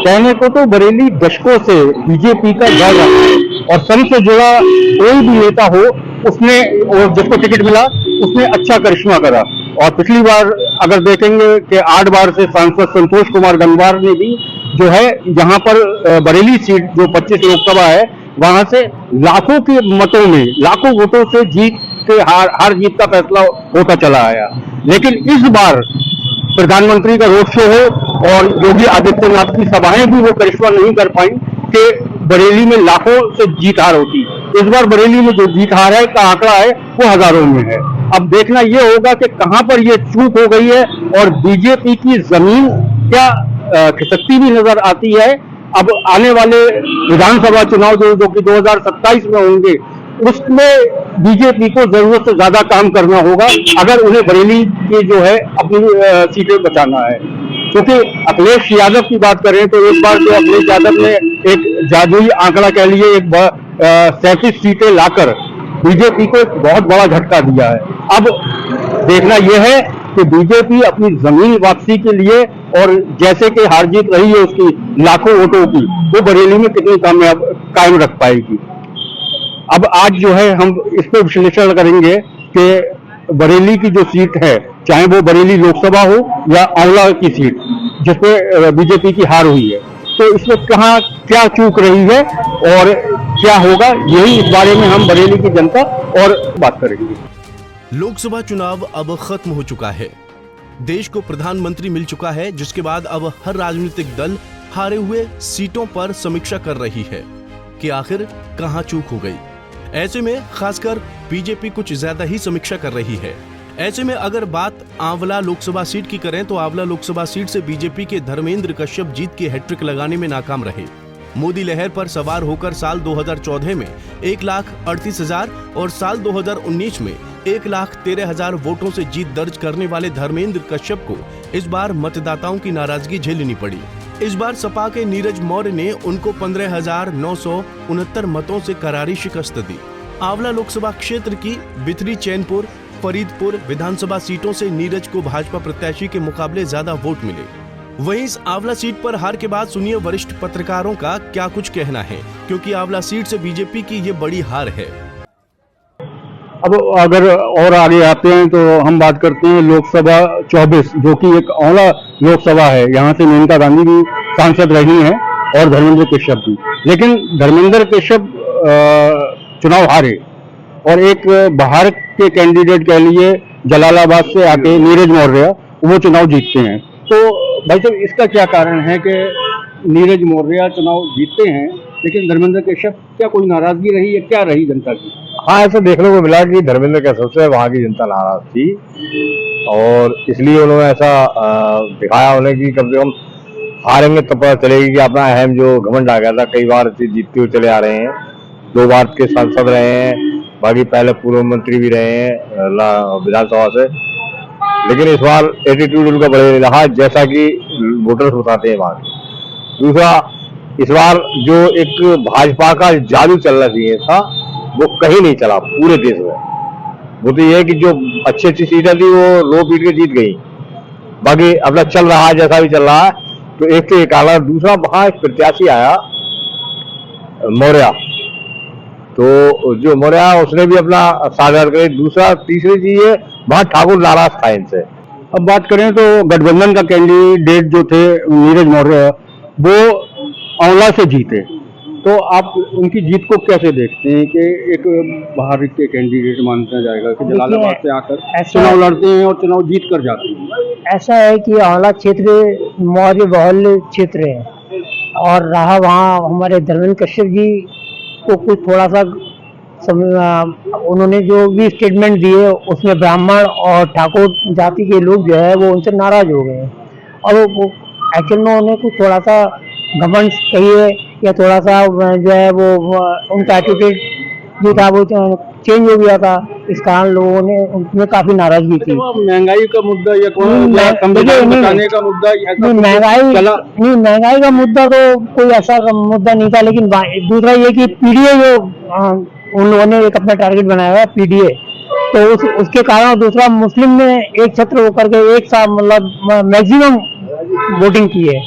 कहने को तो बरेली दशकों से बीजेपी का गढ़ रहा है और संघ से जुड़ा कोई भी नेता हो उसने, और जिसको टिकट मिला उसने अच्छा करिश्मा करा। और पिछली बार अगर देखेंगे कि 8 बार से सांसद संतोष कुमार गंगवार ने भी जो है यहाँ पर बरेली सीट जो 25 लोकसभा है वहां से लाखों के मतों में, लाखों वोटों से जीत के हार जीत का फैसला होता चला आया। लेकिन इस बार प्रधानमंत्री का रोड शो हो और योगी आदित्यनाथ की सभाएं भी वो करिश्मा नहीं कर पाई कि बरेली में लाखों से जीत हार होती। इस बार बरेली में जो जीत हार है का आंकड़ा है वो हजारों में है। अब देखना ये होगा कि कहां पर ये चूक हो गई है और बीजेपी की जमीन क्या खिसकती भी नजर आती है। अब आने वाले विधानसभा चुनाव जो कि 2027 में होंगे उसमें बीजेपी को जरूरत से ज्यादा काम करना होगा अगर उन्हें बरेली की जो है अपनी सीटें बचाना है। क्योंकि अखिलेश यादव की बात करें तो एक बार तो अखिलेश यादव ने एक जादुई आंकड़ा कह लिए 37 सीटें लाकर बीजेपी को एक बहुत बड़ा झटका दिया है। अब देखना यह है कि बीजेपी अपनी जमीन वापसी के लिए और जैसे कि हार जीत रही है उसकी लाखों वोटों की, वो बरेली में कितनी कामयाब कायम रख पाएगी। अब आज जो है हम इस पर विश्लेषण करेंगे कि बरेली की जो सीट है, चाहे वो बरेली लोकसभा हो या आंवला की सीट जिसपे बीजेपी की हार हुई है, तो इसमें कहाँ क्या चूक रही है और क्या होगा, यही इस बारे में हम बरेली की जनता और बात करेंगे। लोकसभा चुनाव अब खत्म हो चुका है, देश को प्रधानमंत्री मिल चुका है, जिसके बाद अब हर राजनीतिक दल हारे हुए सीटों पर समीक्षा कर रही है कि आखिर कहां चूक हो गई। ऐसे में खासकर बीजेपी कुछ ज्यादा ही समीक्षा कर रही है। ऐसे में अगर बात आंवला लोकसभा सीट की करें तो आंवला लोकसभा सीट से बीजेपी के धर्मेंद्र कश्यप जीत की हैट्रिक लगाने में नाकाम रहे। मोदी लहर पर सवार होकर साल 2014 में 1,38,000 और साल 2019 में 1,13,000 वोटों से जीत दर्ज करने वाले धर्मेंद्र कश्यप को इस बार मतदाताओं की नाराजगी झेलनी पड़ी। इस बार सपा के नीरज मौर्य ने उनको 15,969 मतों से करारी शिकस्त दी। आंवला लोकसभा क्षेत्र की बिथरी, चैनपुर, फरीदपुर विधानसभा सीटों से नीरज को भाजपा प्रत्याशी के मुकाबले ज्यादा वोट मिले। वहीं इस आंवला सीट पर हार के बाद सुनिए वरिष्ठ पत्रकारों का क्या कुछ कहना है, क्योंकि आंवला सीट से बीजेपी की ये बड़ी हार है। अब अगर और आगे आते हैं तो हम बात करते हैं लोकसभा 24 जो कि एक आंवला लोकसभा है। यहाँ से मेनका गांधी भी सांसद रही हैं और धर्मेंद्र कश्यप भी, लेकिन धर्मेंद्र कश्यप चुनाव हारे और एक बाहर के कैंडिडेट कह लिए जलालाबाद से आके नीरज मौर्य वो चुनाव जीतते हैं। तो भाई साहब इसका क्या कारण है कि नीरज मौर्य चुनाव जीतते हैं लेकिन धर्मेंद्र कश्यप, क्या कोई नाराजगी रही है, क्या रही जनता की? हाँ, ऐसा देखने को मिला कि धर्मेंद्र कश्यप से वहाँ की जनता नाराज थी और इसलिए उन्होंने ऐसा दिखाया उन्हें कि कम से कम हारेंगे तब पता चलेगी कि अपना अहम जो घमंड आ गया था। कई बार जीतते हुए चले आ रहे हैं, 2 बार के सांसद रहे हैं, बाकी पहले पूर्व मंत्री भी रहे हैं विधानसभा से, लेकिन इस बार एटीट्यूड उनका बढ़े रहा जैसा कि वोटर्स बताते हैं वहाँ के। दूसरा, इस बार जो एक भाजपा का जादू चलना चाहिए था वो कहीं नहीं चला पूरे देश में। वो तो ये है कि जो अच्छी अच्छी सीटें थी वो लो पीट के जीत गई, बाकी अपना चल रहा है जैसा भी चल रहा है। तो एक तो ये कारण, दूसरा वहां एक प्रत्याशी आया मौर्य, तो जो मौर्य उसने भी अपना साझा करे। दूसरा, तीसरी चीज है वहां ठाकुर नाराज था इनसे। अब बात करें तो गठबंधन का कैंडिडेट जो थे नीरज मौर्य वो आंवला से जीते, तो आप उनकी जीत को कैसे देखते हैं कि एक बाहर के कैंडिडेट मानना जाएगा कि जलालाबाद से आकर चुनाव लड़ते हैं और चुनाव जीत कर जाते हैं? ऐसा है कि आंवला क्षेत्र मौर्य बहुल क्षेत्र है और रहा वहाँ हमारे धर्मेंद्र कश्यप जी को कुछ थोड़ा सा उन्होंने जो भी स्टेटमेंट दिए उसमें ब्राह्मण और ठाकुर जाति के लोग जो है वो उनसे नाराज हो गए और वो एक्चुअल में उन्हें कुछ थोड़ा सा घमंड कहिए या थोड़ा सा जो है वो उनका एटीट्यूड जो था वो चेंज हो गया था। इस कारण लोगों ने उनमें काफी नाराजगी थी। महंगाई का मुद्दा या संविधान का मुद्दा, महंगाई का मुद्दा तो कोई ऐसा मुद्दा नहीं था, लेकिन दूसरा ये कि पीडीए जो उन लोगों ने एक अपना टारगेट बनाया हुआ है पीडीए, तो उसके कारण दूसरा मुस्लिम ने एक छत्र होकर के एक साथ मतलब मैक्सिमम वोटिंग की है।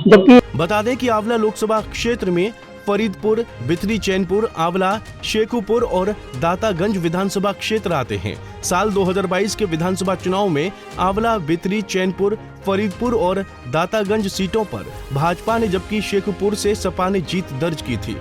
जबकि बता दें कि आंवला लोकसभा क्षेत्र में फरीदपुर, बिथरी चैनपुर, आंवला, शेखुपुर और दातागंज विधानसभा क्षेत्र आते हैं। साल 2022 के विधानसभा चुनाव में आंवला, बिथरी, चैनपुर, फरीदपुर और दातागंज सीटों पर भाजपा ने जबकि शेखुपुर से सपा ने जीत दर्ज की थी।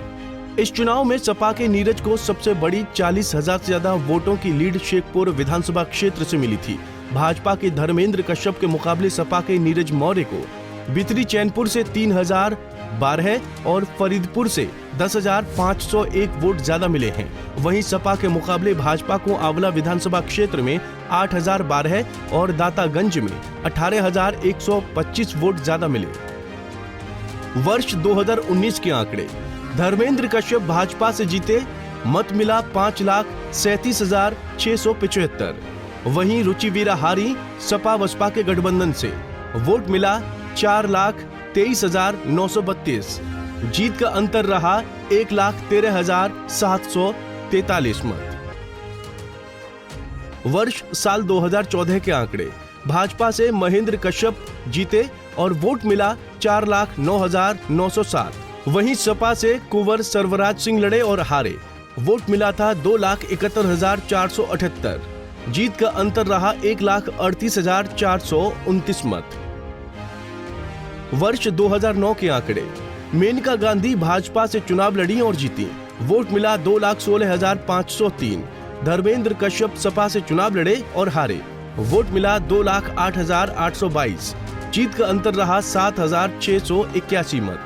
इस चुनाव में सपा के नीरज को सबसे बड़ी 40,000 से ज्यादा वोटों की लीड शेखपुर विधानसभा क्षेत्र से मिली थी। भाजपा के धर्मेंद्र कश्यप के मुकाबले सपा के नीरज मौर्य को बिथरी चैनपुर से 3,012 और फरीदपुर से 10,501 वोट ज्यादा मिले हैं। वहीं सपा के मुकाबले भाजपा को आंवला विधानसभा क्षेत्र में 8,012 और दातागंज में 18,125 वोट ज्यादा मिले। वर्ष 2019 के आंकड़े, धर्मेंद्र कश्यप भाजपा से जीते, मत मिला 5,37,675। वहीं रुचिवीरा हारी सपा बसपा के गठबंधन से, वोट मिला 4,23,932। जीत का अंतर रहा 1,13,743 मत। वर्ष साल 2014 के आंकड़े, भाजपा से महेंद्र कश्यप जीते और वोट मिला 4,09,907। वहीं सपा से कुंवर सर्वराज सिंह लड़े और हारे, वोट मिला था 2,71,478। जीत का अंतर रहा 1,38,429 मत। वर्ष 2009 के आंकड़े, मेनका गांधी भाजपा से चुनाव लड़ी और जीती, वोट मिला 2,16,503। धर्मेंद्र कश्यप सपा से चुनाव लड़े और हारे, वोट मिला 2,08,822। जीत का अंतर रहा 7,681 मत।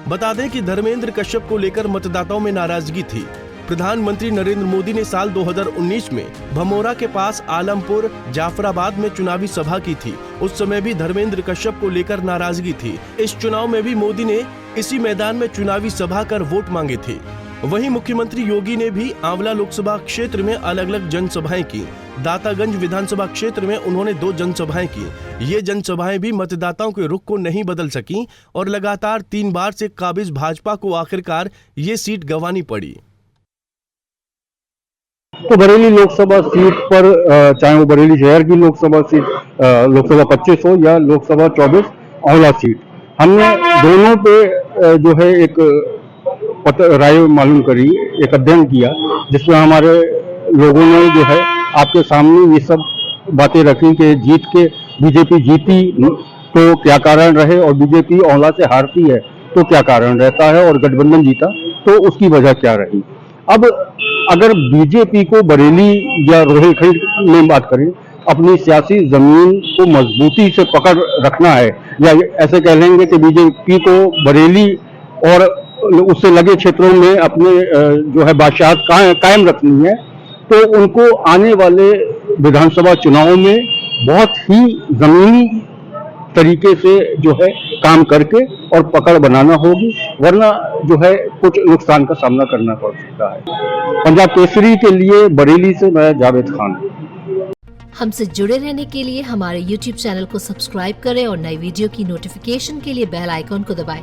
बता दें कि धर्मेंद्र कश्यप को लेकर मतदाताओं में नाराजगी थी। प्रधानमंत्री नरेंद्र मोदी ने साल 2019 में भमोरा के पास आलमपुर, जाफराबाद में चुनावी सभा की थी। उस समय भी धर्मेंद्र कश्यप को लेकर नाराजगी थी। इस चुनाव में भी मोदी ने इसी मैदान में चुनावी सभा कर वोट मांगे थे। वहीं मुख्यमंत्री योगी ने भी आंवला लोकसभा क्षेत्र में अलग अलग जनसभाएं की। दातागंज विधानसभा क्षेत्र में उन्होंने 2 जनसभाएं की। ये जनसभाएं भी मतदाताओं के रुख को नहीं बदल सकी और लगातार 3 बार से काबिज भाजपा को आखिरकार ये सीट गंवानी पड़ी। तो बरेली लोकसभा सीट पर चाहे वो बरेली शहर की लोकसभा सीट लोकसभा 25 हो या लोकसभा 24 आंवला सीट, हमने दोनों पे जो है एक राय मालूम करी, एक अध्ययन किया, जिसमें हमारे लोगों ने जो है आपके सामने ये सब बातें रखी कि जीत के बीजेपी जीती तो क्या कारण रहे और बीजेपी आंवला से हारती है तो क्या कारण रहता है और गठबंधन जीता तो उसकी वजह क्या रही। अब अगर बीजेपी को बरेली या रोहिलखंड में बात करें, अपनी सियासी जमीन को मजबूती से पकड़ रखना है, या ऐसे कह लेंगे कि बीजेपी को बरेली और उससे लगे क्षेत्रों में अपने जो है बादशाहत कायम रखनी है, तो उनको आने वाले विधानसभा चुनाव में बहुत ही जमीनी तरीके से जो है काम करके और पकड़ बनाना होगी, वरना जो है कुछ नुकसान का सामना करना पड़ सकता है। पंजाब केसरी के लिए बरेली से मैं जावेद खान। हमसे जुड़े रहने के लिए हमारे YouTube चैनल को सब्सक्राइब करें और नई वीडियो की नोटिफिकेशन के लिए बेल आइकॉन को दबाएं।